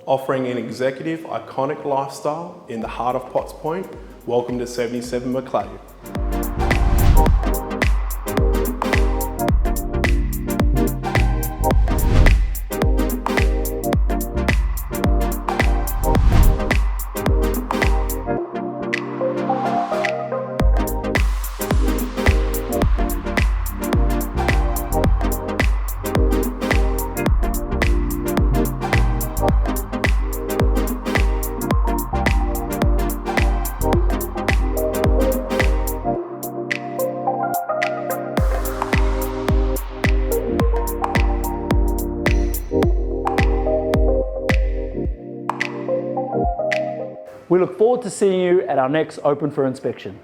Offering an executive, iconic lifestyle in the heart of Potts Point, welcome to 77 Macleay. We look forward to seeing you at our next Open for Inspection.